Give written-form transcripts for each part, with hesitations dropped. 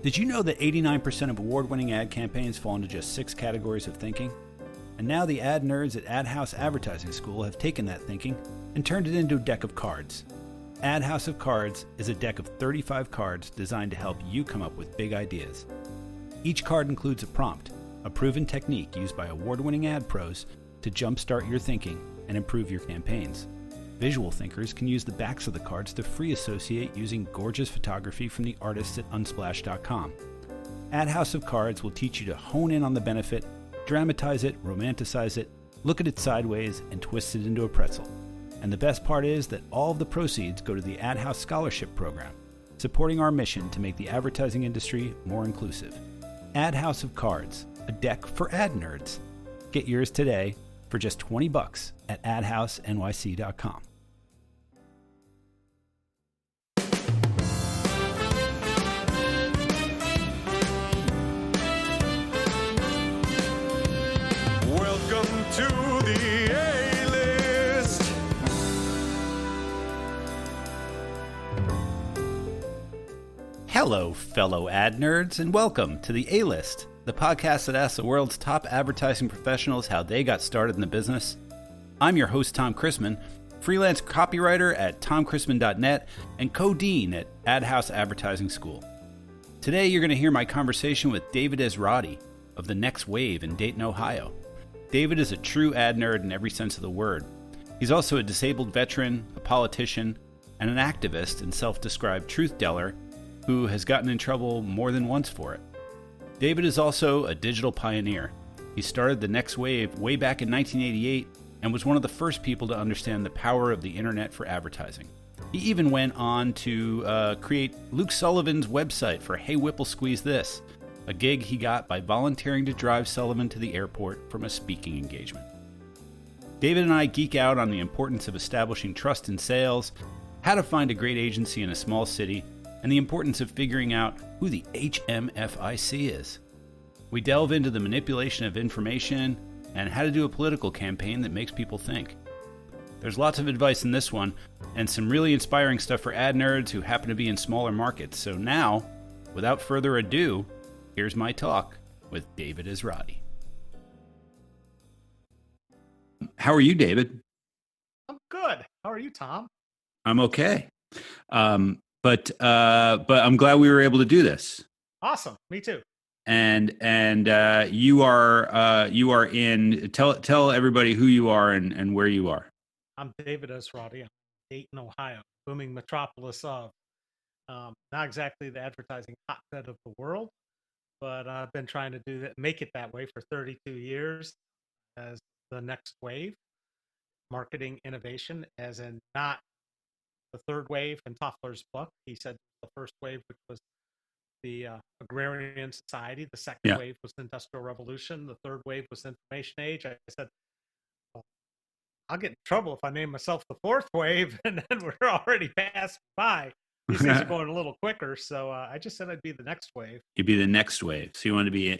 Did you know that 89% of award-winning ad campaigns fall into just 6 categories of thinking? And now the ad nerds at Adhouse Advertising School have taken that thinking and turned it into a deck of cards. Adhouse of Cards is a deck of 35 cards designed to help you come up with big ideas. Each card includes a prompt, a proven technique used by award-winning ad pros to jumpstart your thinking and improve your campaigns. Visual thinkers can use the backs of the cards to free associate using gorgeous photography from the artists at unsplash.com. Adhouse of Cards will teach you to hone in on the benefit, dramatize it, romanticize it, look at it sideways, and twist it into a pretzel. And the best part is that all of the proceeds go to the Adhouse Scholarship Program, supporting our mission to make the advertising industry more inclusive. Adhouse of Cards, a deck for ad nerds. Get yours today for just $20 at adhousenyc.com. Welcome to the A-List. Hello, fellow ad nerds, and welcome to the A-List, the podcast that asks the world's top advertising professionals how they got started in the business. I'm your host, Tom Christmann, freelance copywriter at tomchristmann.net and co-dean at Adhouse Advertising School. Today, you're going to hear my conversation with David Esrati of The Next Wave in Dayton, Ohio. David is a true ad nerd in every sense of the word. He's also a disabled veteran, a politician, and an activist and self-described truth teller who has gotten in trouble more than once for it. David is also a digital pioneer. He started The Next Wave way back in 1988 and was one of the first people to understand the power of the internet for advertising. He even went on to create Luke Sullivan's website for Hey Whipple Squeeze This, a gig he got by volunteering to drive Sullivan to the airport from a speaking engagement. David and I geek out on the importance of establishing trust in sales, how to find a great agency in a small city, and the importance of figuring out who the HMFIC is. We delve into the manipulation of information and how to do a political campaign that makes people think. There's lots of advice in this one, and some really inspiring stuff for ad nerds who happen to be in smaller markets. So now, without further ado, here's my talk with David Esrati. How are you, David? I'm good. How are you, Tom? I'm okay. But I'm glad we were able to do this. Awesome. Me too. And you are in. Tell everybody who you are and where you are. I'm David Esrati. I'm Dayton, Ohio, booming metropolis of not exactly the advertising hotbed of the world, but I've been trying to make it that way for 32 years as the next wave, marketing innovation, as in not the third wave in Toffler's book. He said the first wave, which was the agrarian society. The second wave was the industrial revolution. The third wave was the information age. I said, well, I'll get in trouble if I name myself the fourth wave, and then we're already passed by. These things are going a little quicker, so I just said I'd be the next wave. You'd be the next wave. So you want to be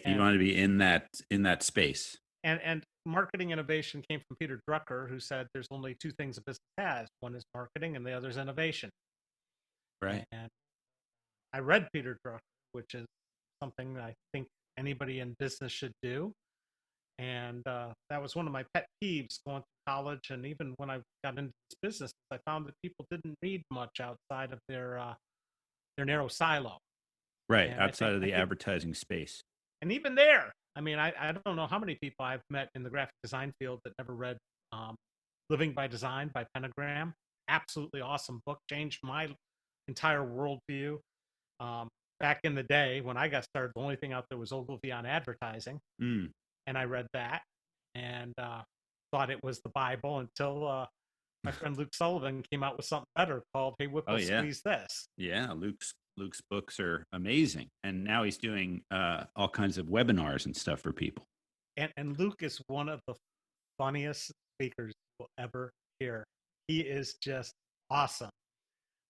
in that space. And marketing innovation came from Peter Drucker, who said there's only two things a business has. One is marketing, and the other is innovation. Right. And I read Peter Drucker, which is something I think anybody in business should do. And that was one of my pet peeves going to college, and even when I got into this business, I found that people didn't read much outside of their narrow silo. Right, outside of the advertising space. And even there, I mean, I don't know how many people I've met in the graphic design field that never read Living by Design by Pentagram. Absolutely awesome book, changed my entire worldview. Back in the day when I got started, the only thing out there was Ogilvy on Advertising. And I read that and thought it was the Bible until my friend Luke Sullivan came out with something better called Hey Whipple Squeeze This. Yeah, Luke's books are amazing. And now he's doing all kinds of webinars and stuff for people. And Luke is one of the funniest speakers you'll ever hear. He is just awesome.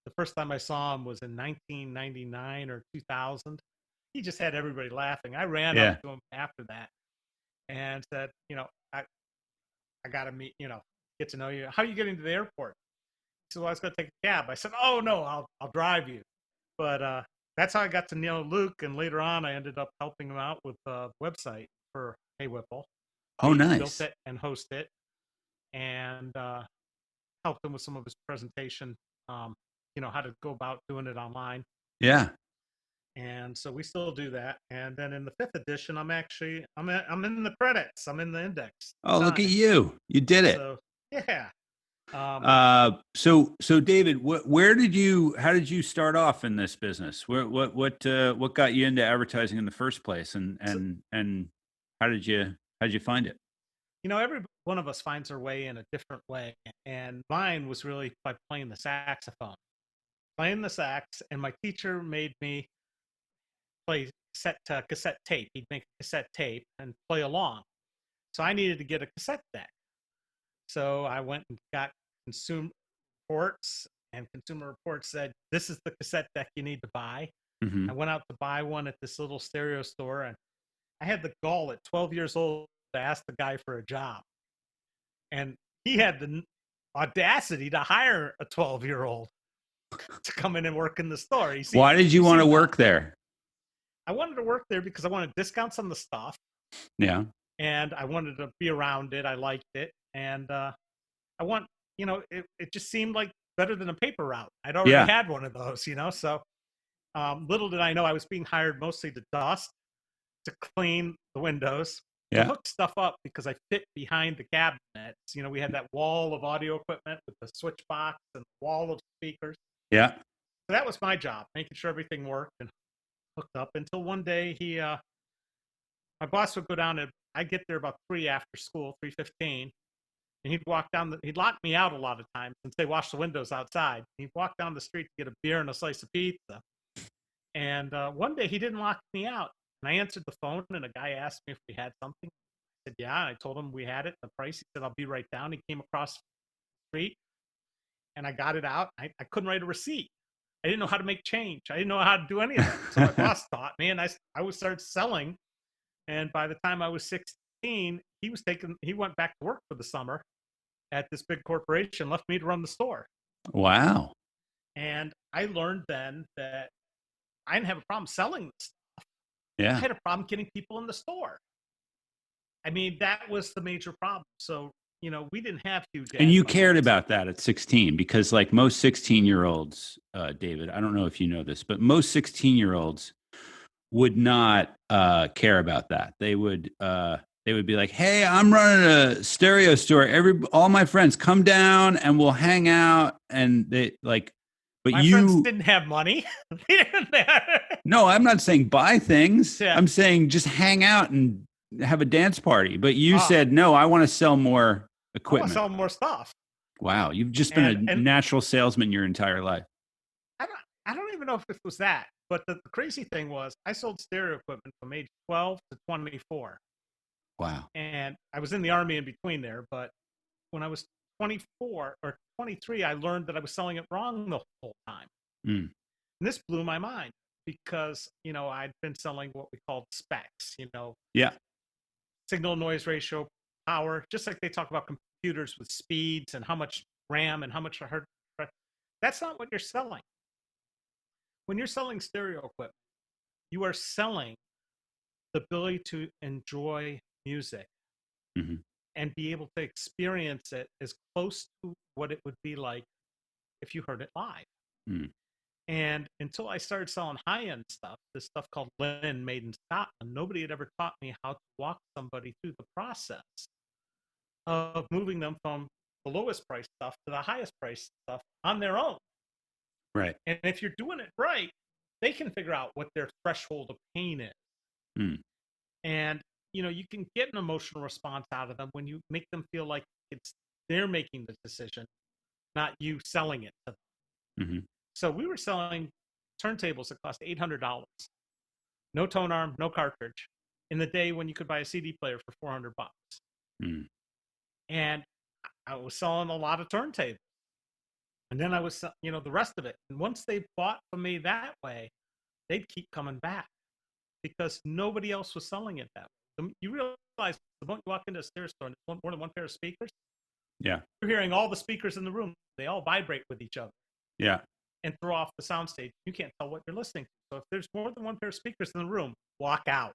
The first time I saw him was in 1999 or 2000. He just had everybody laughing. I ran up to him after that and said, I got to meet, get to know you. How are you getting to the airport? He said, well, I was going to take a cab. I said, oh, no, I'll drive you. But that's how I got to know Luke. And later on, I ended up helping him out with a website for Hey Whipple. Oh, He built nice. it and hosted it, and helped him with some of his presentation, how to go about doing it online. Yeah. And so we still do that. And then in the 5th edition, I'm in the credits. I'm in the index. Oh, look at you. You did it. So yeah. So David, how did you start off in this business? What got you into advertising in the first place? And how did you find it? Every one of us finds our way in a different way. And mine was really by playing the saxophone. Playing the sax, and my teacher made me play cassette tape. He'd make a cassette tape and play along. So I needed to get a cassette deck. So I went and got Consumer Reports, and Consumer Reports said, this is the cassette deck you need to buy. Mm-hmm. I went out to buy one at this little stereo store, and I had the gall at 12 years old to ask the guy for a job. And he had the audacity to hire a 12-year-old to come in and work in the store. Why did you want to work there? I wanted to work there because I wanted discounts on the stuff. Yeah. And I wanted to be around it. I liked it. And it just seemed like better than a paper route. I'd already had one of those, So little did I know I was being hired mostly to dust, to clean the windows, to hook stuff up because I fit behind the cabinets. We had that wall of audio equipment with the switch box and the wall of speakers. Yeah. So that was my job, making sure everything worked and hooked up until one day my boss would go down and I'd get there about 3 after school, 3:15. And he'd walk down he'd lock me out a lot of times since they wash the windows outside. He'd walk down the street to get a beer and a slice of pizza. And one day he didn't lock me out. And I answered the phone, and a guy asked me if we had something. I said, yeah. And I told him we had it, the price. He said, I'll be right down. He came across the street, and I got it out. I couldn't write a receipt. I didn't know how to make change. I didn't know how to do any of that. So my boss taught me, and I would start selling. And by the time I was 16, he went back to work for the summer at this big corporation, left me to run the store. Wow. And I learned then that I didn't have a problem selling this stuff. Yeah. I had a problem getting people in the store. I mean, that was the major problem. So, we didn't have huge. And you cared about that at 16 because like most 16-year-olds, David, I don't know if you know this, but most 16-year-olds would not care about that. They would be like, hey, I'm running a stereo store. All my friends come down and we'll hang out. And they like, but my friends didn't have money. No, I'm not saying buy things. Yeah. I'm saying just hang out and have a dance party. But you said, no, I want to sell more equipment. I want to sell more stuff. Wow. You've just been a natural salesman your entire life. I don't even know if it was that. But the crazy thing was I sold stereo equipment from age 12 to 24. Wow. And I was in the Army in between there. But when I was 24 or 23, I learned that I was selling it wrong the whole time. And this blew my mind because, I'd been selling what we called specs, Yeah. Signal noise ratio, power, just like they talk about computers with speeds and how much RAM and how much hard. That's not what you're selling. When you're selling stereo equipment, you are selling the ability to enjoy music and be able to experience it as close to what it would be like if you heard it live. And until I started selling high-end stuff, this stuff called linen made in Scotland, nobody had ever taught me how to walk somebody through the process of moving them from the lowest price stuff to the highest price stuff on their own. Right. And if you're doing it right, they can figure out what their threshold of pain is. And, you can get an emotional response out of them when you make them feel like they're making the decision, not you selling it to them. So we were selling turntables that cost $800. No tone arm, no cartridge, in the day when you could buy a CD player for $400. And I was selling a lot of turntables. And then I was, the rest of it. And once they bought from me that way, they'd keep coming back because nobody else was selling it that way. You realize the moment you walk into a stereo store and there's more than one pair of speakers, yeah, you're hearing all the speakers in the room. They all vibrate with each other. Yeah. And throw off the soundstage. You can't tell what you're listening to. So if there's more than one pair of speakers in the room, walk out.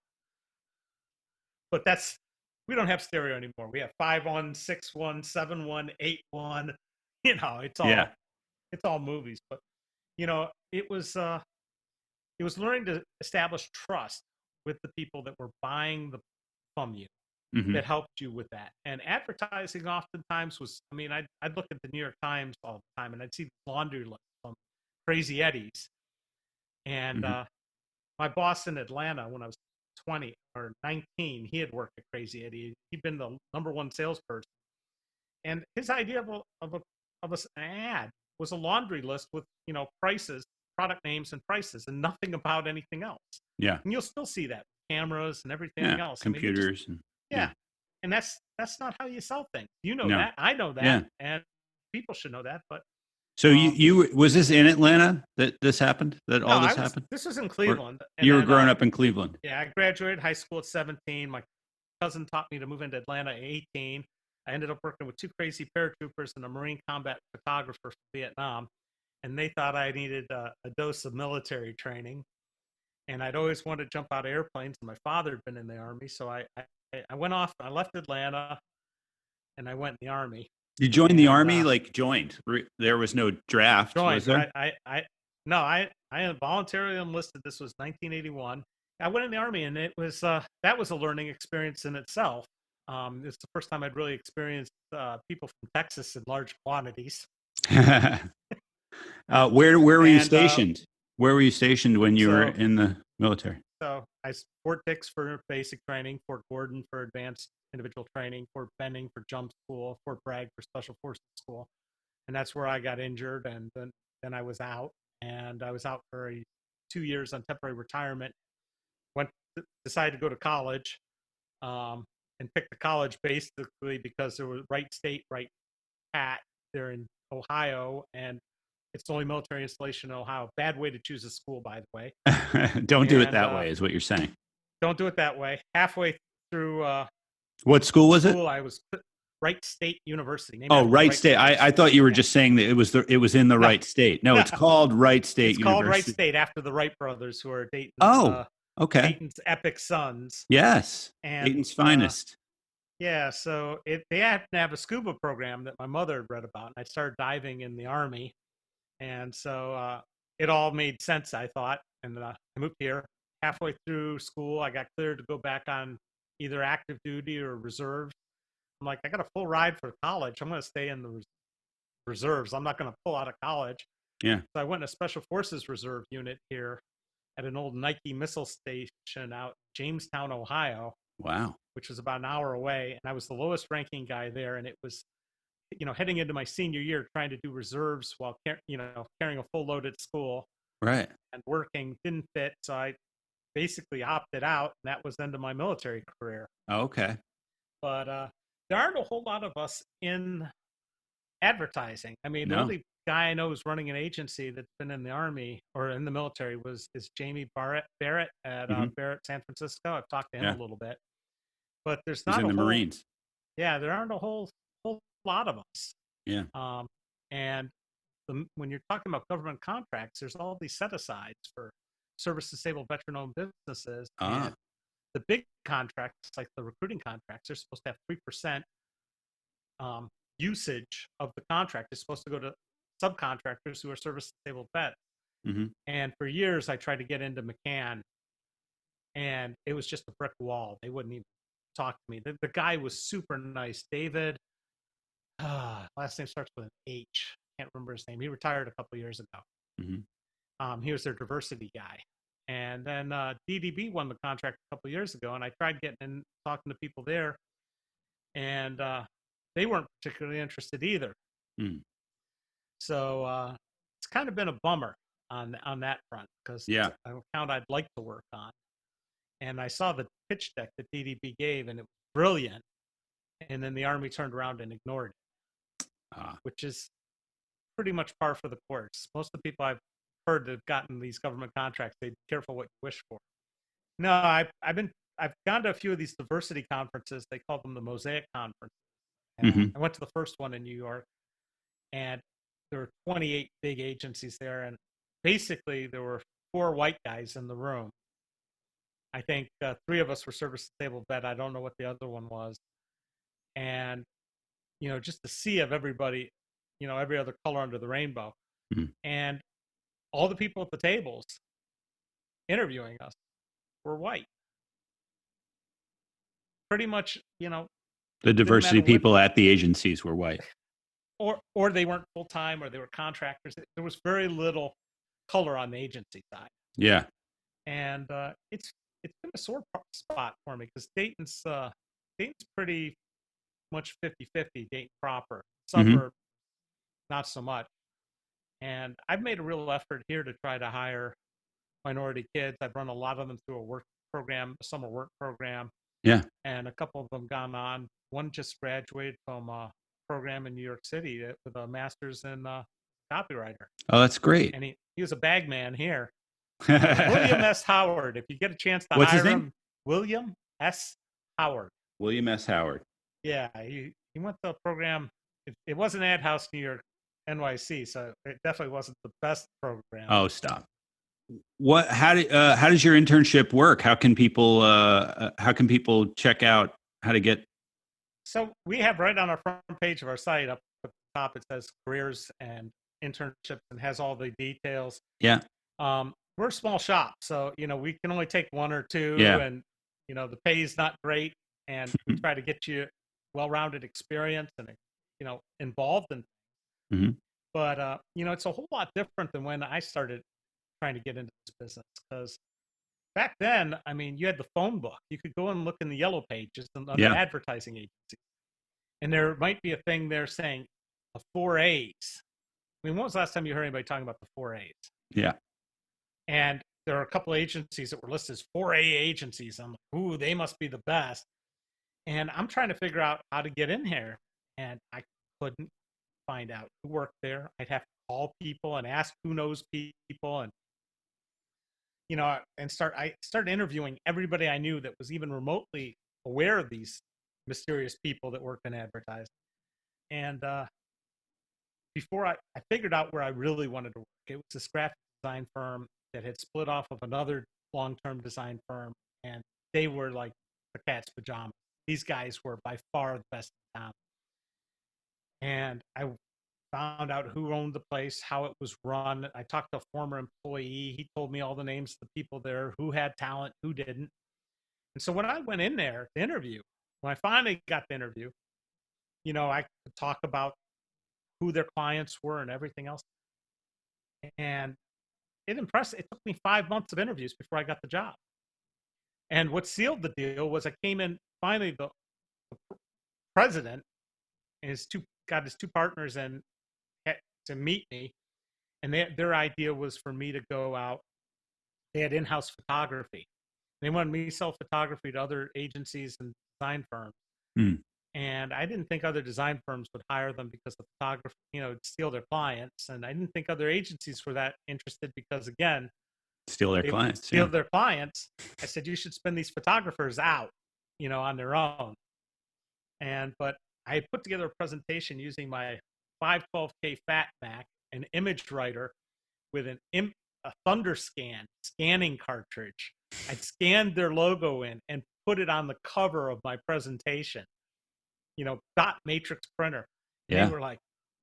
But we don't have stereo anymore. We have 5-1, 6-1, 7-1, 8-1. It's Yeah. all movies. But it was learning to establish trust with the people that were buying from you Mm-hmm. that helped you with that. And advertising oftentimes I'd look at the New York Times all the time, and I'd see the laundry list from Crazy Eddie's. And Mm-hmm. my boss in Atlanta, when I was 20 or 19, he had worked at Crazy Eddie. He'd been the #1 salesperson. And his idea of an ad was a laundry list with, prices, product names and prices, and nothing about anything else. Yeah. And you'll still see that with cameras and everything Yeah. else. Computers. Yeah. And that's not how you sell things. You know No. that. I know that. Yeah. And people should know that. But So you was this in Atlanta that this happened? That all this happened? This was in Cleveland. You were growing up in Cleveland. Yeah, I graduated high school at 17. My cousin taught me to move into Atlanta at 18. I ended up working with 2 crazy paratroopers and a Marine combat photographer from Vietnam. And they thought I needed a dose of military training. And I'd always wanted to jump out of airplanes. And my father had been in the Army. So I went off. I left Atlanta and I went in the Army. You joined the Army? Joined? There was no draft, was there? No, I voluntarily enlisted. This was 1981. I went in the Army, and it was that was a learning experience in itself. It's the first time I'd really experienced people from Texas in large quantities. Where were you stationed? Where were you stationed when you were in the military? So Fort Dix for basic training, Fort Gordon for advanced individual training, Fort Benning for jump school, Fort Bragg for special forces school. And that's where I got injured, and then I was out. And I was out for 2 years on temporary retirement. Decided to go to college, and picked the college basically because there was right state, right pat there in Ohio, and it's the only military installation in Ohio. Bad way to choose a school, by the way. Don't do it that way, is what you're saying. Don't do it that way. Halfway through. What school was it? I was Wright State University. Wright State. I thought you were just saying that it was in the Wright State. No, it's called Wright State University. It's called Wright State after the Wright brothers, who are Dayton's. Dayton's epic sons. Yes, and, Dayton's finest. Yeah, so they happened to have a scuba program that my mother had read about, and I started diving in the Army, and so it all made sense, I thought, and I moved here. Halfway through school, I got cleared to go back on either active duty or reserve. I'm like, I got a full ride for college. I'm going to stay in the reserves. I'm not going to pull out of college. Yeah. So I went in a special forces reserve unit here at an old Nike missile station out Jamestown, Ohio. Wow. Which was about an hour away. And I was the lowest ranking guy there. And it was, heading into my senior year, trying to do reserves while, carrying a full load at school. Right. And working didn't fit. So I basically opted out. And that was the end of my military career. Oh, okay. But there aren't a whole lot of us in advertising. I mean, the only guy I know who's running an agency that's been in the Army or in the military is Jamie Barrett at Barrett, San Francisco. I've talked to him a little bit, but there's not in the Marines. Yeah, there aren't a whole lot of us. Yeah. And when you're talking about government contracts, there's all these set asides for service disabled veteran-owned businesses. And the big contracts, like the recruiting contracts, they're supposed to have 3% usage of the contract is supposed to go to subcontractors who are service disabled vets. Mm-hmm. And for years, I tried to get into McCann, and it was just a brick wall. They wouldn't even talk to me. The guy was super nice. David, last name starts with an H. Can't remember his name. He retired a couple years ago. Mm-hmm. He was their diversity guy. And then DDB won the contract a couple years ago, and I tried getting in, talking to people there, and they weren't particularly interested either. Mm. So it's kind of been a bummer on that front, because it's an account I'd like to work on. And I saw the pitch deck that DDB gave, and it was brilliant. And then the Army turned around and ignored it, which is pretty much par for the course. Most of the people I've heard that have gotten these government contracts, they be careful what you wish for. No, I've gone to a few of these diversity conferences. They call them the Mosaic Conference. I went to the first one in New York, and there were 28 big agencies there, and basically there were 4 white guys in the room. I think 3 of us were service disabled vet. I don't know what the other one was. And, just the sea of everybody, every other color under the rainbow. Mhm. And all the people at the tables interviewing us were white. Pretty much, The diversity what, people at the agencies were white. or they weren't full-time, or they were contractors. There was very little color on the agency side. Yeah. And it's been a sore spot for me, because Dayton's pretty much 50-50, Dayton proper. Suburb, not so much. And I've made a real effort here to try to hire minority kids. I've run a lot of them through a work program, a summer work program. Yeah. And a couple of them gone on. One just graduated from a program in New York City with a master's in copywriter. Oh, that's great. And he was a bag man here. William S. Howard. If you get a chance to What's hire his name? him, William S. Howard. William S. Howard. Yeah, he went to a program. It wasn't Adhouse New York NYC, so it definitely wasn't the best program. Oh, stop. How does your internship work? How can people check out how to get? So we have right on our front page of our site, up at the top, it says careers and internships, and has all the details. Yeah. We're a small shop, so we can only take 1 or 2, Yeah. and the pay is not great, and we try to get you well-rounded experience and involved in. Mm-hmm. But it's a whole lot different than when I started trying to get into this business, because back then, you had the phone book. You could go and look in the yellow pages under advertising agencies, and there might be a thing there saying the 4 A's. When was the last time you heard anybody talking about the 4 A's? Yeah. And there are a couple of agencies that were listed as 4A agencies. I'm like, ooh, they must be the best. And I'm trying to figure out how to get in here, and I couldn't find out who worked there. I'd have to call people and ask who knows people, and I started interviewing everybody I knew that was even remotely aware of these mysterious people that worked in advertising. And before I figured out where I really wanted to work, it was this graphic design firm that had split off of another long-term design firm, and they were like the cat's pajamas. These guys were by far the best in town. And I found out who owned the place, how it was run. I talked to a former employee. He told me all the names of the people there, who had talent, who didn't. And so when I went in there to interview, when I finally got the interview, I could talk about who their clients were and everything else. And it took me 5 months of interviews before I got the job. And what sealed the deal was I came in, finally the president and got his 2 partners in to meet me. And their idea was for me to go out. They had in-house photography. They wanted me to sell photography to other agencies and design firms. Mm. And I didn't think other design firms would hire them because the photography, would steal their clients. And I didn't think other agencies were that interested because, again, steal their clients. Steal their clients. I said, you should spend these photographers out, on their own. But I put together a presentation using my 512K Fat Mac, an image writer with a Thunderscan scanning cartridge. I scanned their logo in and put it on the cover of my presentation. Dot matrix printer. Yeah. They were like,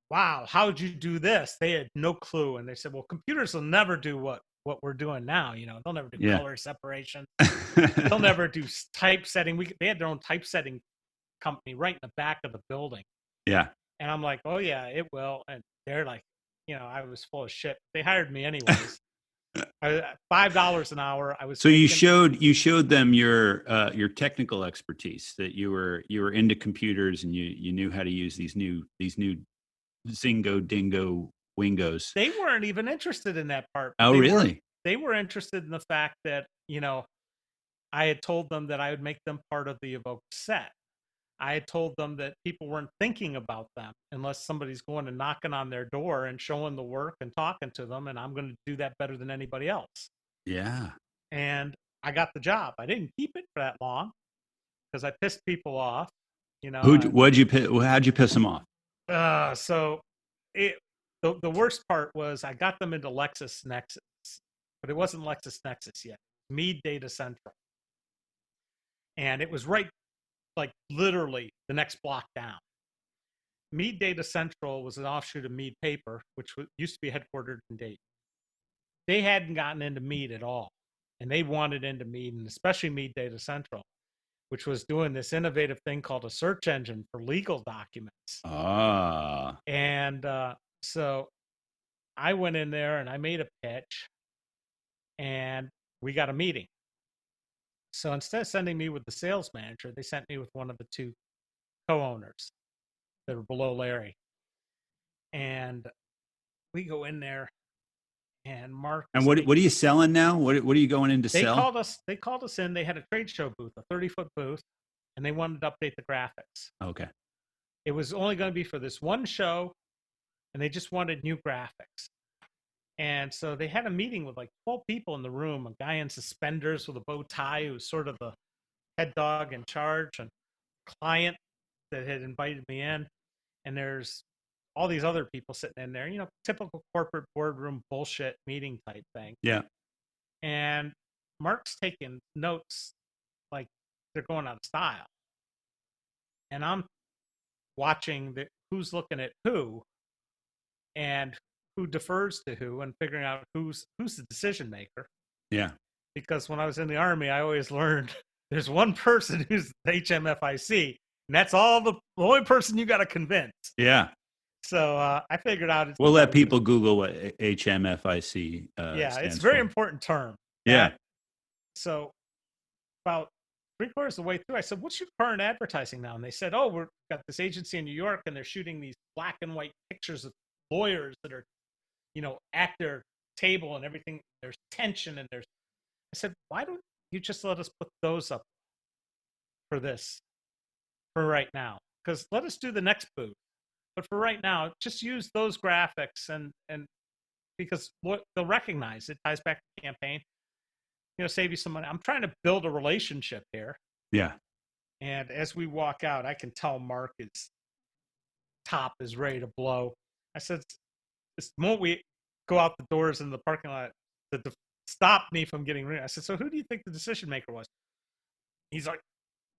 wow, how'd you do this? They had no clue. And they said, well, computers will never do what we're doing now. They'll never do color separation. They'll never do typesetting. They had their own typesetting company right in the back of the building. Yeah. And I'm like, oh yeah, it will. And they're like, I was full of shit. They hired me anyways. $5 an hour. So you showed them your technical expertise, that you were into computers and you knew how to use these new Zingo Dingo Wingos. They weren't even interested in that part. Oh, really? They were interested in the fact that, I had told them that I would make them part of the Evoke set. I had told them that people weren't thinking about them unless somebody's going and knocking on their door and showing the work and talking to them, and I'm going to do that better than anybody else. Yeah. And I got the job. I didn't keep it for that long because I pissed people off. How'd you piss them off? So the worst part was I got them into LexisNexis, but it wasn't LexisNexis yet. Mead Data Central. And it was right, like literally the next block down. Mead Data Central was an offshoot of Mead Paper, which used to be headquartered in Dayton. They hadn't gotten into Mead at all, and they wanted into Mead, and especially Mead Data Central, which was doing this innovative thing called a search engine for legal documents. And so I went in there and I made a pitch, and we got a meeting. So instead of sending me with the sales manager, they sent me with one of the two co-owners that were below Larry. And we go in there, and Mark. And what are you selling now? What are you going in to sell? They called us in. They had a trade show booth, a 30-foot booth, and they wanted to update the graphics. Okay. It was only going to be for this one show, and they just wanted new graphics. And so they had a meeting with like 12 people in the room, a guy in suspenders with a bow tie who's sort of the head dog in charge, and a client that had invited me in. And there's all these other people sitting in there, you know, typical corporate boardroom bullshit meeting type thing. Yeah. And Mark's taking notes like they're going out of style. And I'm watching who's looking at who and who defers to who, and figuring out who's the decision maker. Yeah. Because when I was in the Army, I always learned there's one person who's the HMFIC, and that's the only person you got to convince. Yeah. So I figured out. We'll let people Google what HMFIC yeah, it's a for. very important term. Yeah. So about 3/4 of the way through, I said, "What's your current advertising now?" And they said, "Oh, we've got this agency in New York, and they're shooting these black and white pictures of lawyers that are, you know, at their table and everything. There's tension and there's." I said, "Why don't you just let us put those up for right now? Because let us do the next booth. But for right now, just use those graphics and because what they'll recognize, it ties back to the campaign, you know, save you some money." I'm trying to build a relationship here. Yeah. And as we walk out, I can tell Mark top is ready to blow. I said, "This moment we go out the doors in the parking lot to stop me from getting rid." I said, "So who do you think the decision maker was?" He's like,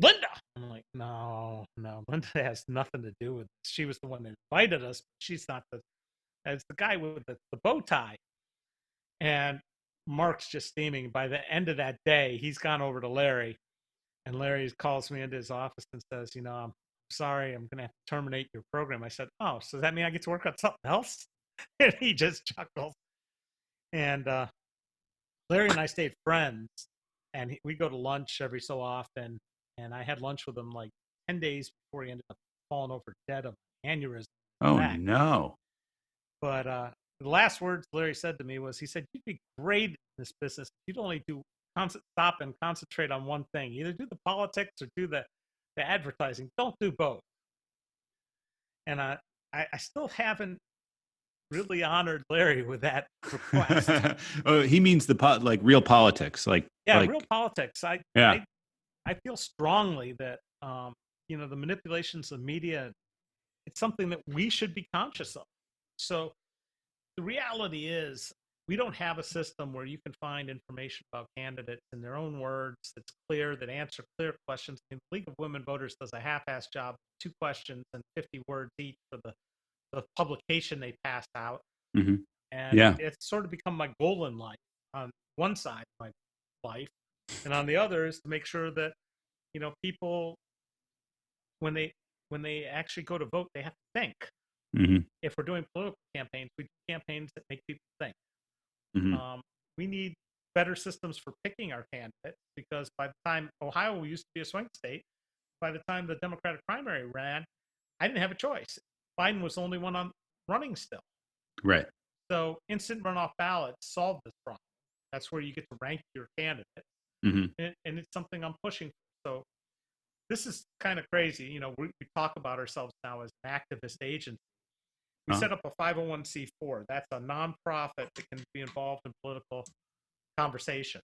"Linda." I'm like, no, Linda has nothing to do with this. She was the one that invited us. She's not as the guy with the bow tie. And Mark's just steaming. By the end of that day, he's gone over to Larry, and Larry calls me into his office and says, "You know, I'm sorry, I'm going to have to terminate your program." I said, "Oh, so does that mean I get to work on something else?" And he just chuckles. And Larry and I stayed friends, and we go to lunch every so often. And I had lunch with him like 10 days before he ended up falling over dead of aneurysm. Oh, back. no. But the last words Larry said to me was, he said, "You'd be great in this business. You'd only stop and concentrate on one thing. Either do the politics or do the advertising. Don't do both." And I still haven't really honored Larry with that request. Oh, he means like real politics. Real politics. Yeah. I feel strongly that, you know, the manipulations of media, it's something that we should be conscious of. So the reality is we don't have a system where you can find information about candidates in their own words that's clear, that answer clear questions. I mean, the League of Women Voters does a half-assed job, 2 questions and 50 words each for the publication they pass out. Mm-hmm. And it's sort of become my goal in life on one side of my life. And on the other is to make sure that, you know, people, when they actually go to vote, they have to think. Mm-hmm. If we're doing political campaigns, we do campaigns that make people think. Mm-hmm. We need better systems for picking our candidates, because by the time Ohio used to be a swing state, by the time the Democratic primary ran, I didn't have a choice. Biden was the only one running still. Right. So instant runoff ballots solve this problem. That's where you get to rank your candidate. Mm-hmm. And it's something I'm pushing for. So this is kind of crazy. You know, we talk about ourselves now as an activist agency. We set up a 501c4. That's a nonprofit that can be involved in political conversation.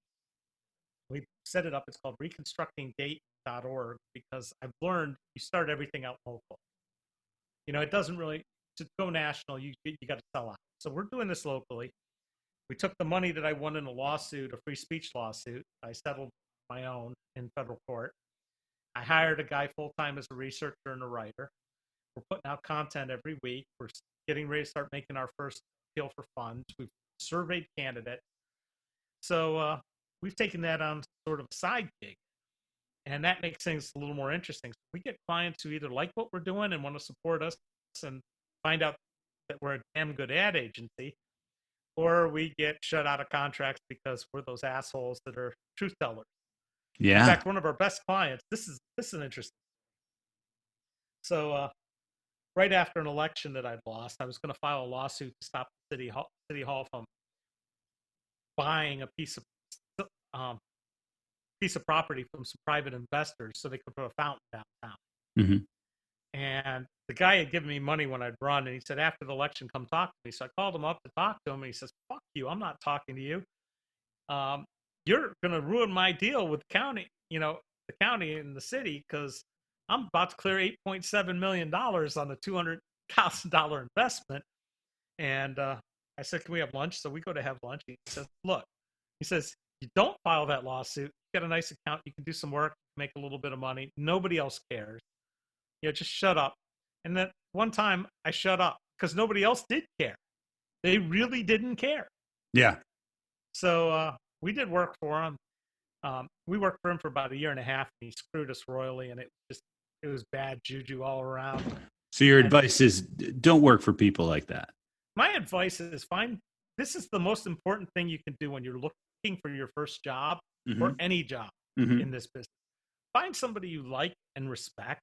We set it up. It's called reconstructingdayton.org, because I've learned you start everything out local. You know, it doesn't really, to go national, you got to sell out. So we're doing this locally. We took the money that I won in a lawsuit, a free speech lawsuit. I settled my own in federal court. I hired a guy full-time as a researcher and a writer. We're putting out content every week. We're getting ready to start making our first appeal for funds. We've surveyed candidates. So we've taken that on sort of a side gig. And that makes things a little more interesting. So we get clients who either like what we're doing and want to support us and find out that we're a damn good ad agency, or we get shut out of contracts because we're those assholes that are truth tellers. Yeah. In fact, one of our best clients, this is an interesting. So right after an election that I'd lost, I was going to file a lawsuit to stop the city hall from buying a piece of property from some private investors so they could put a fountain downtown. Mm-hmm. And the guy had given me money when I'd run, and he said, after the election, come talk to me. So I called him up to talk to him, and he says, fuck you, I'm not talking to you. You're going to ruin my deal with the county, the county and the city, because I'm about to clear $8.7 million on a $200,000 investment. And I said, can we have lunch? So we go to have lunch. He says, look, you don't file that lawsuit. You get a nice account. You can do some work, make a little bit of money. Nobody else cares. Just shut up. And then one time I shut up because nobody else did care. They really didn't care. Yeah. So we did work for him. We worked for him for about 1.5 years, and he screwed us royally, and it was bad juju all around. So your advice is don't work for people like that. My advice is this is the most important thing you can do when you're looking for your first job or any job in this business. Find somebody you like and respect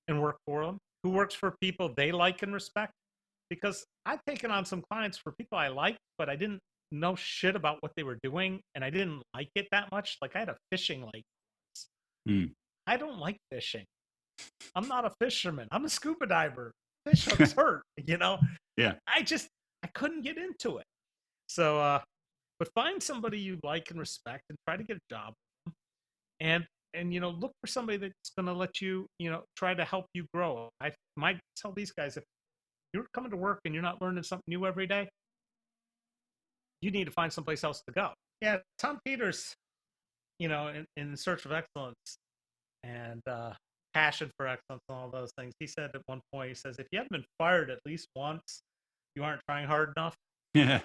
and work for them, who works for people they like and respect. Because I've taken on some clients for people I like, but I didn't know shit about what they were doing, and I didn't like it that much. Like I had a fishing lake once. I don't like fishing. I'm not a fisherman. I'm a scuba diver. Fish hooks hurt, Yeah. I couldn't get into it. So, but find somebody you like and respect and try to get a job with them. And look for somebody that's going to let you, try to help you grow. I might tell these guys, if you're coming to work and you're not learning something new every day, you need to find someplace else to go. Yeah, Tom Peters, in search of excellence and passion for excellence and all those things, he said at one point, he says, if you haven't been fired at least once, you aren't trying hard enough. Yeah.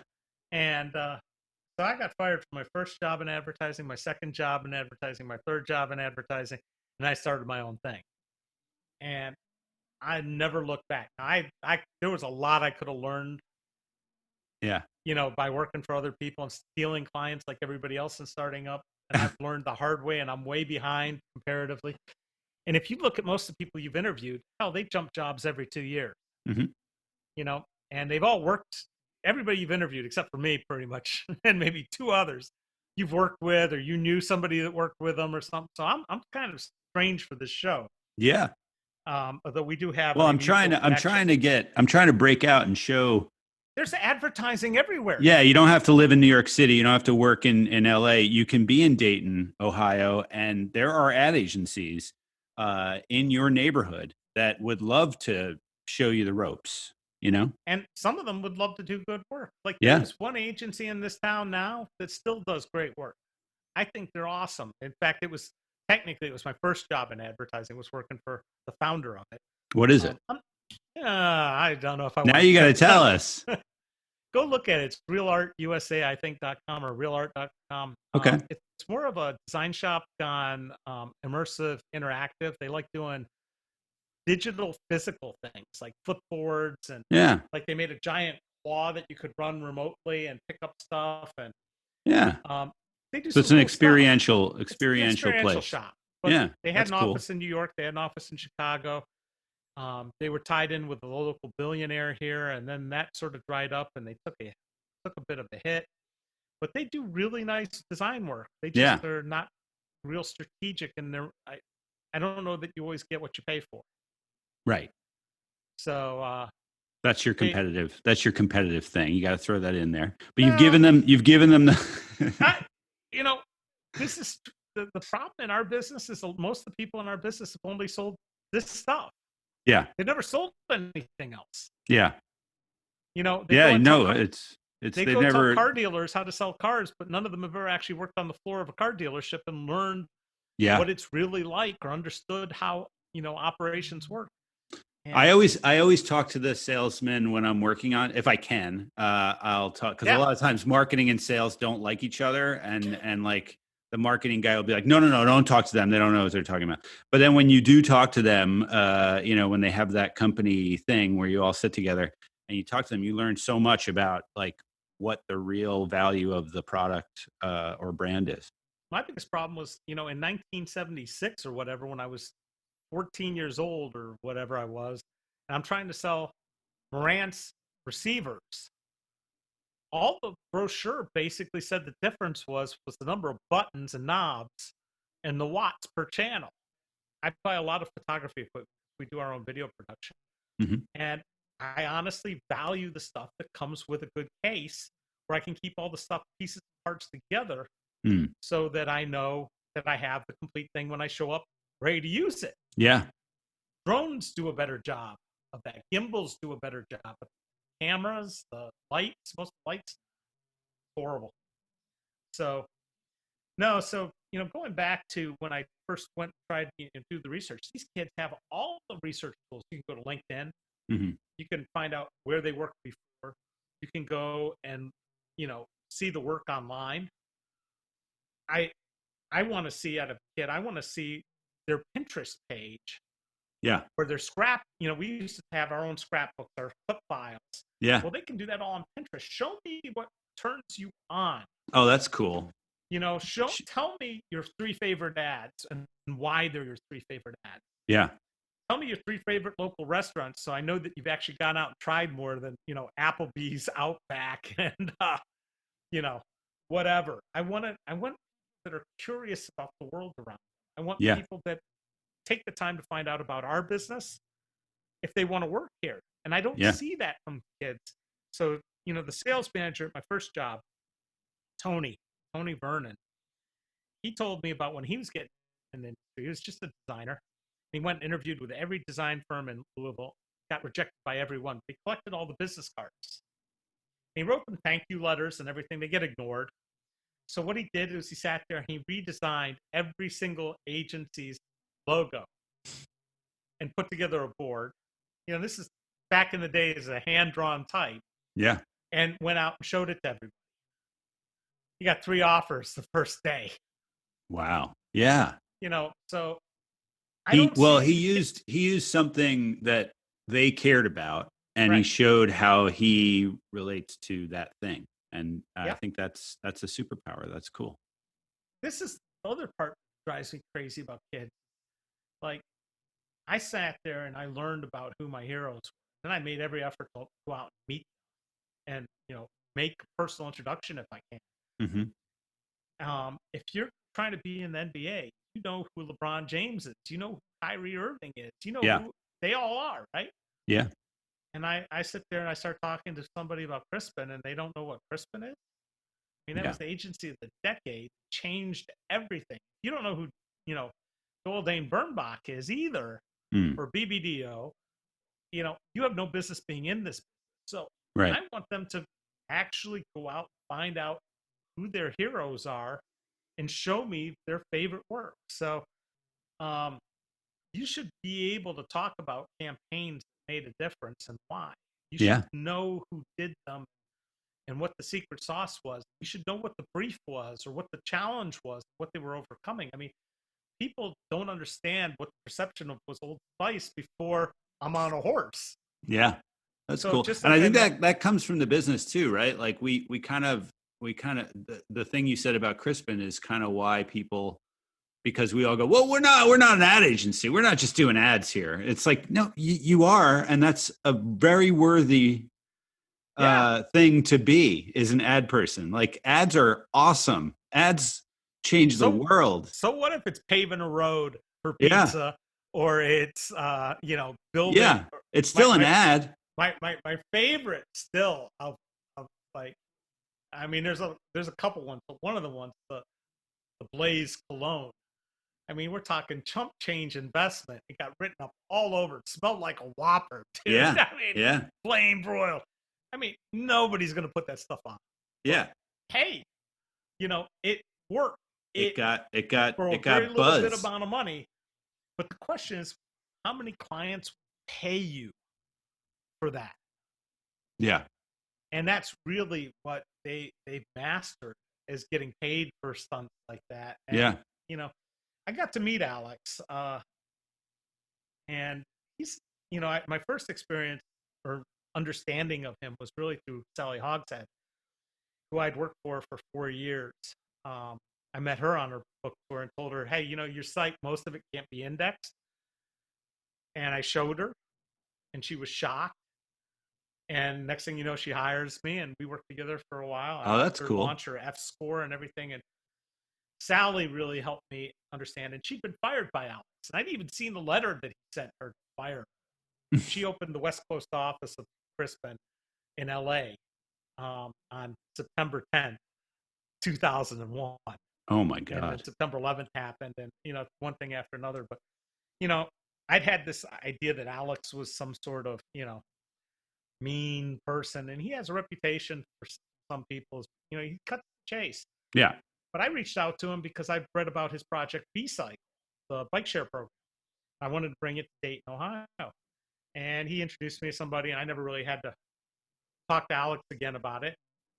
And so I got fired from my first job in advertising, my second job in advertising, my third job in advertising, and I started my own thing. And I never looked back. There was a lot I could have learned. Yeah. By working for other people and stealing clients like everybody else and starting up. And I've learned the hard way, and I'm way behind comparatively. And if you look at most of the people you've interviewed, hell, they jump jobs every 2 years. And they've all worked. Everybody you've interviewed, except for me, pretty much, and maybe 2 others you've worked with, or you knew somebody that worked with them or something. So I'm kind of strange for this show. Yeah. Although we do have. Well, I'm trying to break out and show. There's advertising everywhere. Yeah. You don't have to live in New York City. You don't have to work in LA. You can be in Dayton, Ohio, and there are ad agencies in your neighborhood that would love to show you the ropes. And some of them would love to do good work. Like there's one agency in this town now that still does great work. I think they're awesome. In fact, it was my first job in advertising, was working for the founder of it. What is it? I don't know if I now you got to tell us. Go look at it. It's realartusa, I think.com or realart.com. Okay. It's more of a design shop gone immersive, interactive. They like doing digital physical things like flipboards and like they made a giant claw that you could run remotely and pick up stuff and they do. So it's an experiential place. Shop. But they had an office in New York. They had an office in Chicago. They were tied in with a local billionaire here, and then that sort of dried up, and they took a bit of a hit. But they do really nice design work. They just are not real strategic, and I don't know that you always get what you pay for. Right. So that's your competitive thing. You got to throw that in there. But you've given them the this is the problem in our business is most of the people in our business have only sold this stuff. Yeah. They've never sold anything else. Yeah. It's They they've go tell never. car dealers how to sell cars, but none of them have ever actually worked on the floor of a car dealership and learned Yeah. what it's really like or understood how, operations work. And I always talk to the salesman when I'm working on, if I can, I'll talk, because a yeah, lot of times marketing and sales don't like each other, and like the marketing guy will be like, no, don't talk to them, they don't know what they're talking about. But then when you do talk to them, when they have that company thing where you all sit together and you talk to them, you learn so much about like what the real value of the product or brand is. my biggest problem was, in 1976 or whatever, when I was 14 years old or whatever I was, and I'm trying to sell Marantz receivers. All the brochure basically said the difference was the number of buttons and knobs and the watts per channel. I buy a lot of photography equipment. We do our own video production. Mm-hmm. And I honestly value the stuff that comes with a good case where I can keep all the stuff, pieces and parts together so that I know that I have the complete thing when I show up ready to use it. Yeah. Drones do a better job of that. Gimbals do a better job. But cameras, the lights, most lights, horrible. So, no, so, going back to when I first went and tried to do the research, these kids have all the research tools. You can go to LinkedIn. Mm-hmm. You can find out where they worked before. You can go and, see the work online. I want to see out of a kid, I want to see their Pinterest page. Yeah. Or their scrap, we used to have our own scrapbooks, our clip files. Yeah. Well, they can do that all on Pinterest. Show me what turns you on. Oh, that's cool. Tell me your 3 favorite ads and why they're your 3 favorite ads. Yeah. Tell me your 3 favorite local restaurants, so I know that you've actually gone out and tried more than, Applebee's, Outback, and whatever. I want people that are curious about the world around them. I want people that take the time to find out about our business if they want to work here. And I don't see that from kids. So, the sales manager at my first job, Tony Vernon, he told me about when he was getting in the industry. He was just a designer. He went and interviewed with every design firm in Louisville, got rejected by everyone. He collected all the business cards. He wrote them thank you letters and everything. They get ignored. So what he did is he sat there and he redesigned every single agency's logo and put together a board. This is back in the day as a hand-drawn type. Yeah. And went out and showed it to everybody. He got 3 offers the first day. Wow. Yeah. So he used something that they cared about, and he showed how he relates to that thing. And I think that's a superpower. That's cool. This is the other part that drives me crazy about kids. Like, I sat there and I learned about who my heroes were. And I made every effort to go out and meet them and, make a personal introduction if I can. Mm-hmm. If you're trying to be in the NBA, you know who LeBron James is. You know who Kyrie Irving is. You know who they all are, right? Yeah. And I sit there and I start talking to somebody about Christmann, and they don't know what Christmann is. I mean, that was the agency of the decade, changed everything. You don't know who, Joel Dane Bernbach is either, or BBDO. You have no business being in this. So I want them to actually go out and find out who their heroes are and show me their favorite work. So you should be able to talk about campaigns that made a difference and why. You should know who did them and what the secret sauce was. You should know what the brief was or what the challenge was, what they were overcoming. I mean, people don't understand what the perception of was Old Spice before I'm on a horse. Yeah. That's cool. And I think that comes from the business too, right? Like we kind of the thing you said about Christmann is kind of why people, because we all go, well, we're not an ad agency. We're not just doing ads here. It's like, no, you are. And that's a very worthy thing to be, is an ad person. Like, ads are awesome. Ads change the world. So what if it's paving a road for pizza or it's, building? Yeah, it's still an ad. My favorite still of like, I mean, there's a couple ones, but one of the ones, the Blaze cologne. I mean, we're talking chump change investment. It got written up all over. It smelled like a Whopper, dude. Yeah. I mean, flame broiled. I mean, nobody's going to put that stuff on. Yeah. But, hey, it worked. It got for a very little bit amount of money. But the question is, how many clients pay you for that? Yeah. And that's really what they mastered, is getting paid for stunts like that. And, yeah. I got to meet Alex, and he's, my first experience or understanding of him was really through Sally Hogshead, who I'd worked for 4 years. I met her on her book tour and told her, hey, your site, most of it can't be indexed. And I showed her, and she was shocked. And next thing you know, she hires me, and we worked together for a while. Oh, that's cool. Launch her F score and everything. And Sally really helped me understand. And she'd been fired by Alex. And I'd even seen the letter that he sent her to fire her. She opened the West Coast office of Christmann in LA on September 10th, 2001. Oh my God. And then September 11th happened, and one thing after another. But I'd had this idea that Alex was some sort of mean person, and he has a reputation for some people. He cuts the chase. Yeah. But I reached out to him because I read about his project B-Cycle, the bike share program. I wanted to bring it to Dayton, Ohio, and he introduced me to somebody, and I never really had to talk to Alex again about it.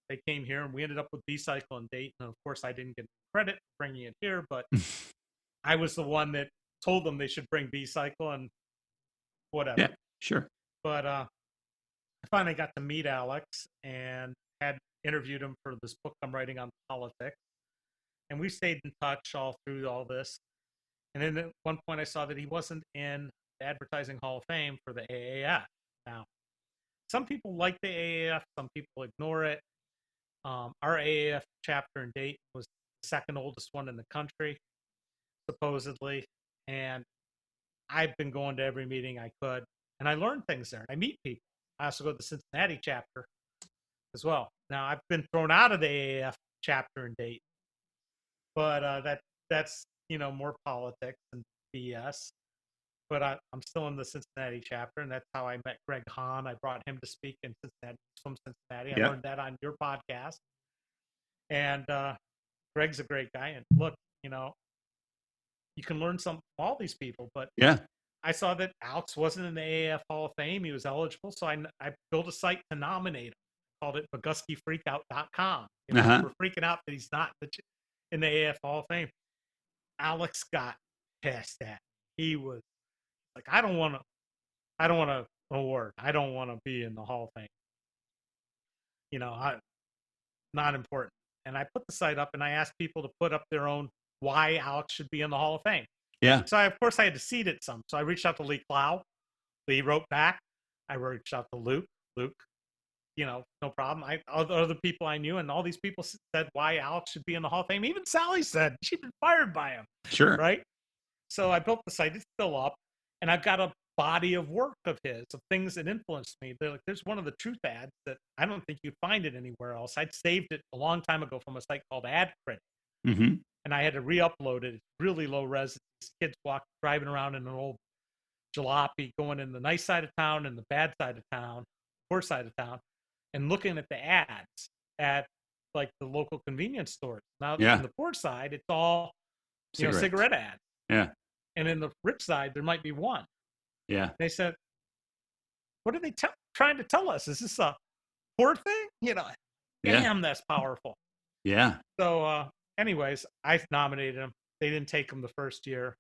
They came here, and we ended up with B-Cycle in Dayton. And of course, I didn't get credit for bringing it here, but I was the one that told them they should bring B-Cycle and whatever. Yeah, sure. But I finally got to meet Alex and had interviewed him for this book I'm writing on politics. And we stayed in touch all through all this. And then at one point I saw that he wasn't in the Advertising Hall of Fame for the AAF. Now, some people like the AAF, some people ignore it. Our AAF chapter in Dayton was the second oldest one in the country, supposedly. And I've been going to every meeting I could, and I learned things there. I meet people. I also go to the Cincinnati chapter as well. Now, I've been thrown out of the AAF chapter in Dayton, but that's more politics and BS. But I'm still in the Cincinnati chapter, and that's how I met Greg Hahn. I brought him to speak in Cincinnati, from Cincinnati. I learned that on your podcast. And Greg's a great guy. And look, you can learn some from all these people. But yeah, I saw that Alex wasn't in the AAF Hall of Fame. He was eligible, so I built a site to nominate him. Called it BoguskyFreakout.com. We're freaking out that he's not in the AAF Hall of Fame. Alex got pissed at me. He was like, I don't want an award. I don't want to be in the Hall of Fame. Not important. And I put the site up, and I asked people to put up their own why Alex should be in the Hall of Fame. Yeah. So of course I had to seed it some. So I reached out to Lee Clow. Lee wrote back. I reached out to Luke. Luke, no problem. Other people I knew, and all these people said why Alex should be in the Hall of Fame. Even Sally said she'd been fired by him. Sure. Right. So I built the site. It's still up, and I've got a body of work of his, of things that influenced me. There's one of the truth ads that I don't think you'd find it anywhere else. I'd saved it a long time ago from a site called AdCredit. Mm-hmm. And I had to re-upload it. It's really low res. Kids driving around in an old jalopy, going in the nice side of town and the bad side of town, poor side of town, and looking at the ads at like the local convenience stores. Now, on the poor side, it's all cigarette ads. Yeah. And in the rich side, there might be one. Yeah. They said, "What are they trying to tell us? Is this a poor thing?" Damn, that's powerful. Yeah. So, anyways, I nominated him. They didn't take him the first year.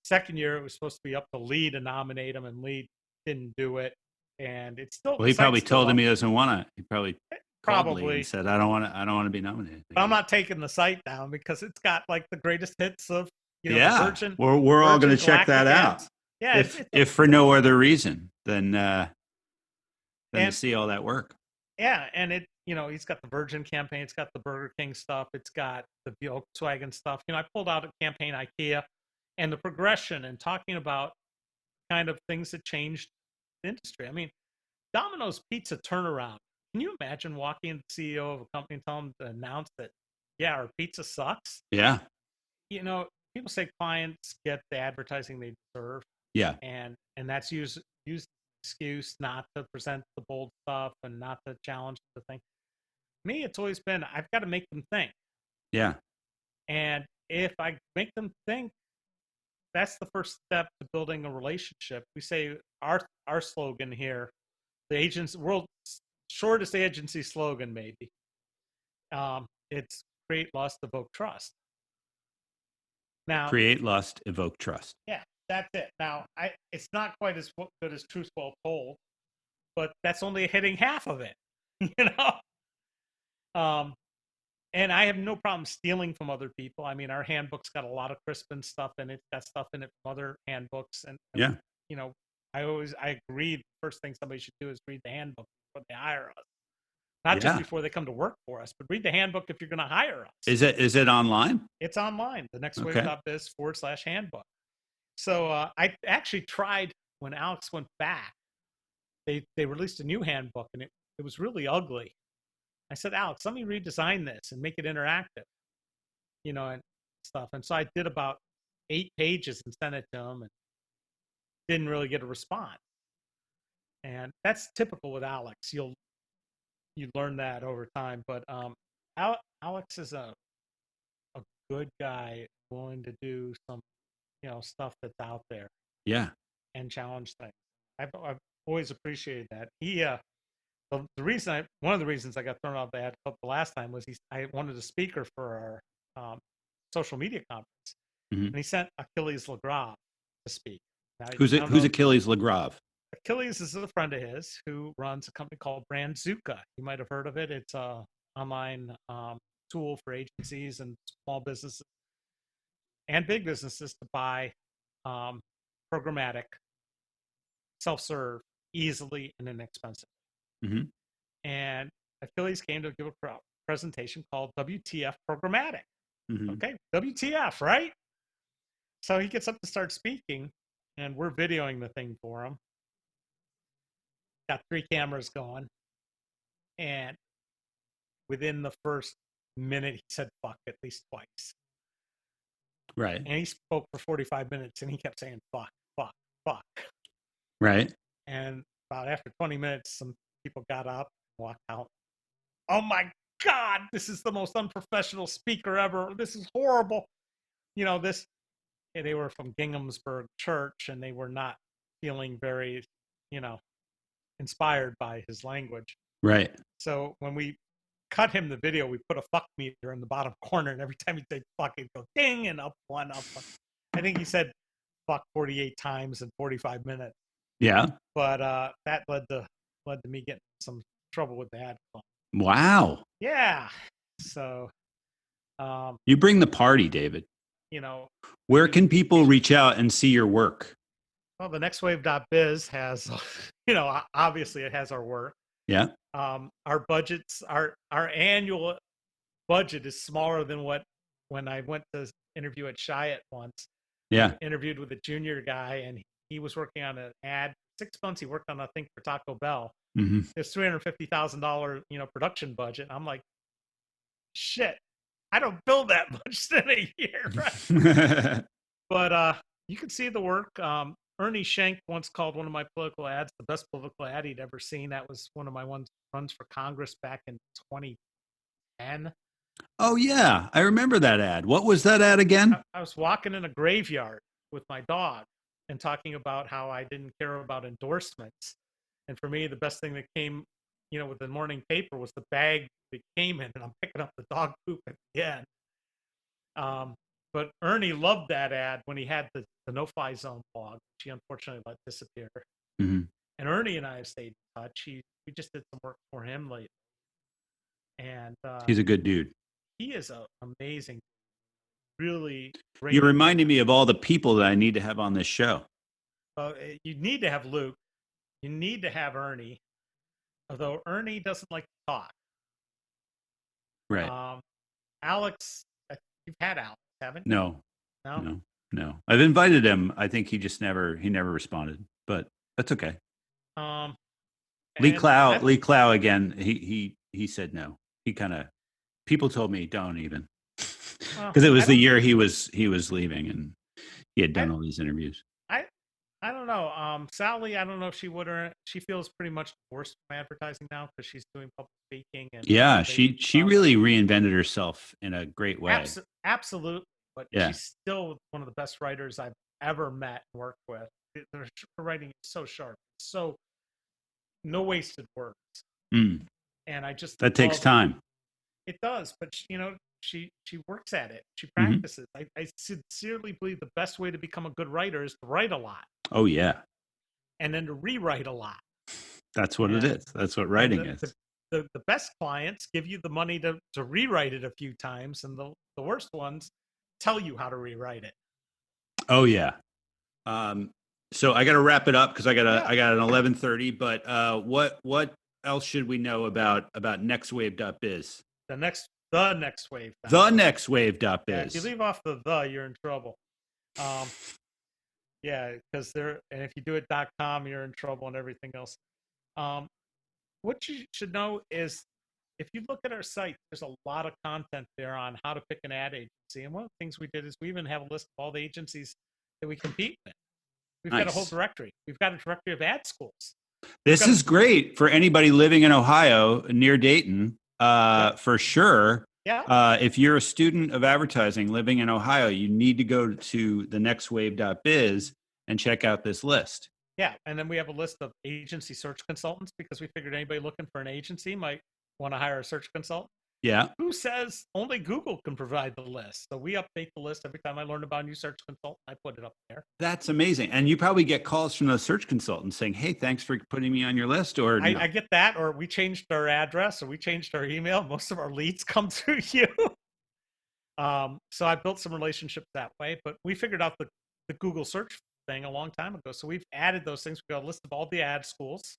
Second year, it was supposed to be up to Lee to nominate him, and Lee didn't do it. And it's still. Well, he probably told him he doesn't want to. He probably said, "I don't want to be nominated." But I'm not taking the site down because it's got like the greatest hits of Virgin. We're all going to check that out. Yeah, if for no other reason than to see all that work. Yeah, and he's got the Virgin campaign, it's got the Burger King stuff, it's got the Volkswagen stuff. I pulled out a campaign IKEA, and the progression and talking about kind of things that changed the industry. I mean, Domino's Pizza turnaround. Can you imagine walking in the CEO of a company and tell them to announce that, our pizza sucks? Yeah. People say clients get the advertising they deserve. Yeah. And that's used excuse not to present the bold stuff and not to challenge the thing. Me, it's always been, I've got to make them think. Yeah. And if I make them think, that's the first step to building a relationship. We say our slogan here, the agent's world's shortest agency slogan, maybe. It's create lust, evoke trust. Now, Create lust, evoke trust. yeah, that's it. Now, it's not quite as good as Truth Well Told, but that's only hitting half of it, you know. And I have no problem stealing from other people. I mean, our handbook's got a lot of Christmann stuff in it. It's got stuff in it from other handbooks, and Yeah. you know, I agree. The first thing somebody should do is read the handbook before they hire us. Not just before they come to work for us, but read the handbook if you're going to hire us. Is it online? It's online. thenextwave.biz/handbook. So I actually tried when Alex went back. They released a new handbook, and it was really ugly. I said, Alex, let me redesign this and make it interactive, you know, and stuff. And so I did about 8 pages and sent it to him, and didn't really get a response. And that's typical with Alex. You learn that over time. But Alex is a good guy, willing to do some, you know, stuff that's out there. Yeah. And challenge things. I've always appreciated that. He one of the reasons I got thrown out of the ad club the last time was I wanted a speaker for our social media conference, and he sent Achilles Legrave to speak. Now, Who's Achilles Legrave? Achilles is a friend of his who runs a company called Brandzuka. You might have heard of it. It's a online tool for agencies and small businesses and big businesses to buy programmatic, self-serve, easily and inexpensive. And Achilles came to give a presentation called WTF Programmatic. Okay, WTF, right? So he gets up to start speaking, and we're videoing the thing for him. Got 3 cameras going, and within the first minute, he said "fuck" at least twice. Right. And he spoke for 45 minutes, and he kept saying "fuck, fuck, fuck." Right. And about after 20 minutes, some people got up, walked out. Oh my God, this is the most unprofessional speaker ever. This is horrible. You know, they were from Ginghamsburg Church, and they were not feeling very, you know, inspired by his language. Right. So when we cut him the video, we put a fuck meter in the bottom corner, and every time he'd say fuck, it'd go ding, and up one, up one. I think he said fuck 48 times in 45 minutes. Yeah. But that led to me getting some trouble with the ad club. Wow. Yeah. So you bring the party, David. You know, where can people reach out and see your work? Well, the nextwave.biz has, you know, obviously it has our work. Yeah. Our budgets, our annual budget is smaller than when I went to interview at Chiat once. Yeah. I interviewed with a junior guy, and he was working on an ad. 6 months he worked on, I think, for Taco Bell. It's $350,000, you know, production budget. I'm like, shit, I don't bill that much in a year, right? But you can see the work. Ernie Schenk once called one of my political ads the best political ad he'd ever seen. That was one of my runs for Congress back in 2010. Oh, yeah. I remember that ad. What was that ad again? I was walking in a graveyard with my dog and talking about how I didn't care about endorsements. And for me, the best thing that came, you know, with the morning paper was the bag that came in, and I'm picking up the dog poop at the end. But Ernie loved that ad when he had the no-fly zone blog, which he unfortunately let disappear. And Ernie and I have stayed in touch. We just did some work for him lately. And he's a good dude. He is an amazing, really great. You reminded me of all the people that I need to have on this show. You need to have Luke. You need to have Ernie. Although Ernie doesn't like to talk. Right. Alex, you've had Alex, haven't you? No. I've invited him. I think he just never responded, but that's okay. Lee Clow again. He said no. He kind of, people told me don't even, because it was the year he was leaving, and he had done all these interviews. I don't know. Sally, I don't know if she would or she feels pretty much divorced from advertising now because she's doing public speaking and Yeah, organizational she stuff. really reinvented herself in a great way. Absolutely, but Yeah. she's still one of the best writers I've ever met and worked with. Her writing is so sharp, so no wasted words, Mm, and I just that takes love time. it. Does, but she works at it. She Hmm. practices. I sincerely believe the best way to become a good writer is to write a lot Oh yeah, and then to rewrite a lot. that's what it And is. That's what and writing is. the best clients give you the money to rewrite it a few times, and the worst ones tell you how to rewrite it. Oh yeah. Um, so I got to wrap it up because Yeah, I got an 11:30. But what else should we know about nextwave.biz? the next wave. The Biz. Yeah, if you nextwave.biz. leave off you're in trouble. Um, yeah, because and if you do it .com, you're in trouble and everything else. Um, what you should know is if you look at our site, there's a lot of content there on how to pick an ad agency. And one of the things we did is we even have a list of all the agencies that we compete with. We've got a whole Nice. directory. We've got a directory of ad schools. We've This got a is great for anybody living in Ohio near Dayton, yep, for sure. yeah, If you're a student of advertising living in Ohio, you need to go to the nextwave.biz and check out this list. yeah. And then we have a list of agency search consultants because we figured anybody looking for an agency might want to hire a search consultant. Yeah, Who says only Google can provide the list? So we update the list every time I learn about a new search consultant. I put it up there. that's amazing. And you probably get calls from those search consultants saying, "Hey, thanks for putting me on your list," or I no. get that, or we changed our address, or we changed our email. Most of our leads come through you. So I built some relationships that way, but we figured out the Google search thing a long time ago. So we've added those things. We've got a list of all the ad schools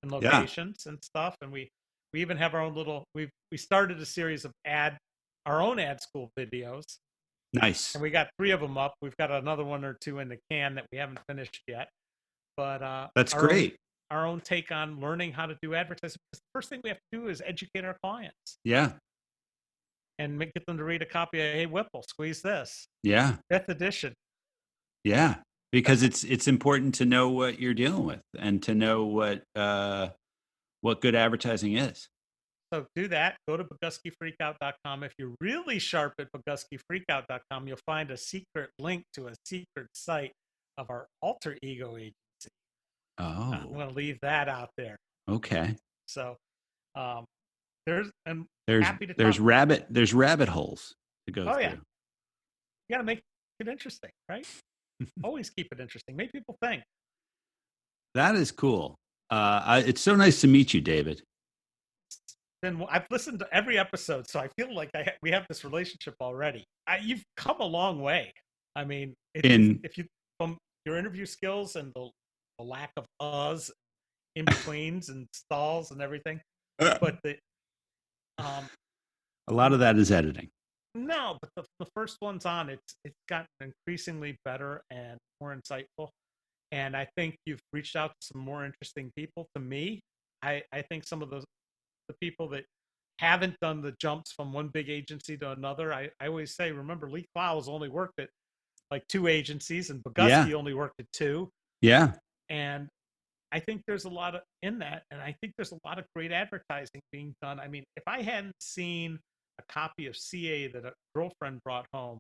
and Yeah, locations and stuff. And we even have our own we started a series of our own ad school videos. nice. And we got 3 of them up. We've got another 1 or 2 in the can that we haven't finished yet. But That's great. our own take on learning how to do advertising. Because the first thing we have to do is educate our clients Yeah, and get them to read a copy of Hey Whipple, squeeze this yeah, 5th edition. yeah. Because it's important to know what you're dealing with and to know what good advertising is. So do that. Go to BoguskyFreakout.com. If you're really sharp at BoguskyFreakout.com, you'll find a secret link to a secret site of our alter ego agency. I'm Oh, going to leave that out there. okay. So um, I'm There's happy to there's talk. rabbit holes to go Oh yeah, through. you got to make it interesting, right? Always keep it interesting. Make people think. That is cool. It's so nice to meet you, David. Then I've listened to every episode, so I feel like we have this relationship already. You've come a long way. I mean, In if you from your interview skills and the lack of in betweens and stalls and everything, but um, a lot of that is editing. no, but the first one's on. It's gotten increasingly better and more insightful. And I think you've reached out to some more interesting people. To me, I think some of the people that haven't done the jumps from one big agency to another. I always say, remember, Lee Clowes only worked at like 2 agencies, and Yeah, Bogusky only worked at 2. yeah, And I think there's a lot of in that, and I think there's a lot of great advertising being done. I mean, if I hadn't seen a copy of CA that a girlfriend brought home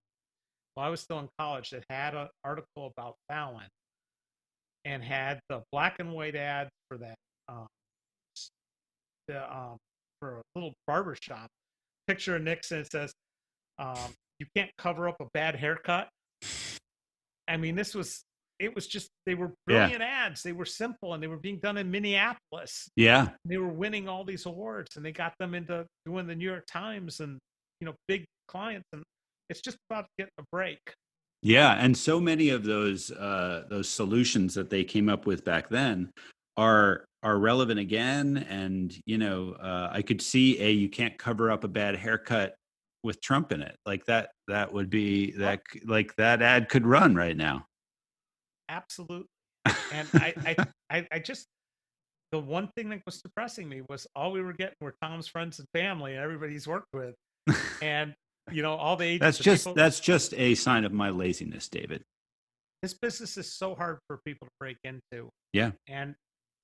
while I was still in college that had an article about Fallon and had the black and white ad for that um, for a little barber shop, picture of Nixon, it says, you can't cover up a bad haircut. I mean, it was just, they were yeah, brilliant ads. They were simple and they were being done in Minneapolis. yeah, They were winning all these awards and they got them into doing the New York Times and, big clients. And it's just about getting a break. yeah. And so many of those solutions that they came up with back then are relevant again. And I could see you can't cover up a bad haircut with Trump in it. Like that would be Oh, like that ad could run right now. absolutely. And I just, the one thing that was depressing me was all we were getting were Tom's friends and family and everybody he's worked with. And, all the That's people. just a sign of my laziness, David. His business is so hard for people to break into. Yeah. And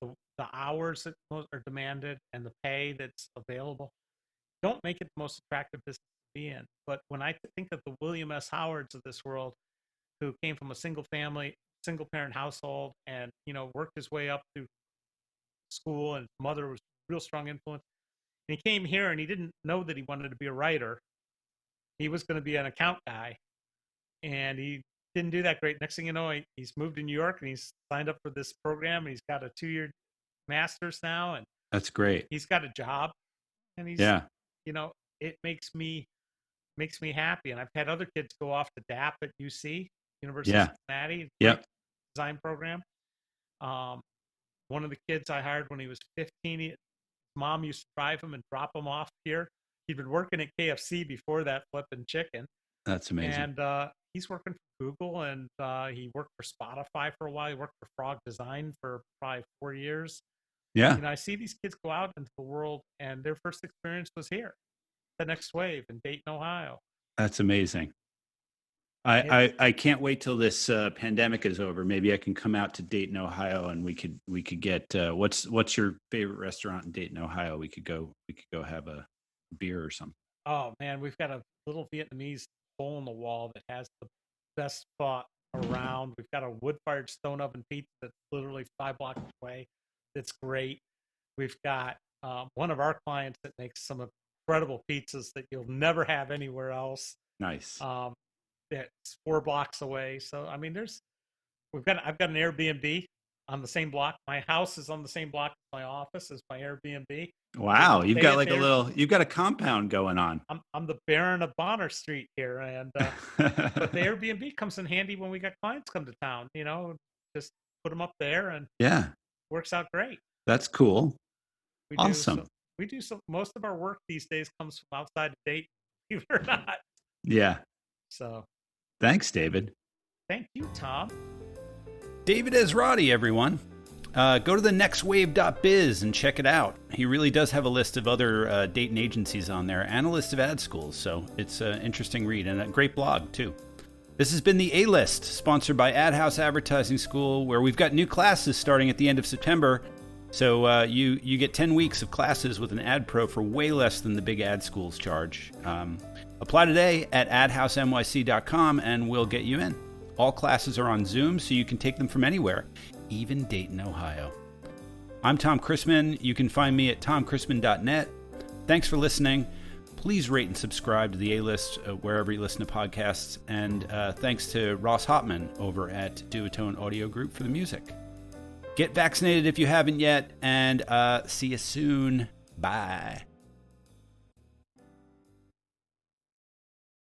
the hours that are demanded and the pay that's available don't make it the most attractive business to be in. But when I think of the William S. Howards of this world, who came from a single parent household and, worked his way up through school, and his mother was a real strong influence. And he came here and he didn't know that he wanted to be a writer. He was going to be an account guy, and he didn't do that great. Next thing you know, he's moved to New York and he's signed up for this program. And he's got a 2-year master's now, and That's great. he's got a job, and he's, it makes me happy. And I've had other kids go off to DAP at UC, University of Cincinnati, design program. One of the kids I hired when he was 15, his mom used to drive him and drop him off here. He'd been working at KFC before that, flipping chicken. That's amazing. And he's working for Google, and he worked for Spotify for a while. He worked for Frog Design for probably 4 years. Yeah. I see these kids go out into the world, and their first experience was here, the Next Wave in Dayton, Ohio. That's amazing. I can't wait till this pandemic is over. Maybe I can come out to Dayton, Ohio, and we could get what's your favorite restaurant in Dayton, Ohio? We could go have a beer or something. Oh man, we've got a little Vietnamese hole in the wall that has the best spot around. We've got a wood-fired stone oven pizza that's literally 5 blocks away. That's great. We've got one of our clients that makes some incredible pizzas that you'll never have anywhere else. Nice. That's 4 blocks away. So I've got an Airbnb on the same block. My house is on the same block as my office as my Airbnb. Wow, you've got you've got a compound going on. I'm the Baron of Bonner Street here, and but the Airbnb comes in handy when we got clients come to town. Just put them up there, and works out great. That's cool. Awesome. Most of our work these days comes from outside of Dayton, believe it or not. Yeah. So. Thanks, David. Thank you, Tom. David Esrati, everyone. Go to the nextwave.biz and check it out. He really does have a list of other Dayton agencies on there and a list of ad schools, so it's an interesting read and a great blog, too. This has been the A-List, sponsored by Adhouse Advertising School, where we've got new classes starting at the end of September. So you get 10 weeks of classes with an ad pro for way less than the big ad schools charge. Apply today at adhousenyc.com and we'll get you in. All classes are on Zoom, so you can take them from anywhere, even Dayton, Ohio. I'm Tom Christmann. You can find me at tomchristmann.net. Thanks for listening. Please rate and subscribe to the A-List wherever you listen to podcasts. And thanks to Ross Hopman over at Duotone Audio Group for the music. Get vaccinated if you haven't yet, and see you soon. Bye.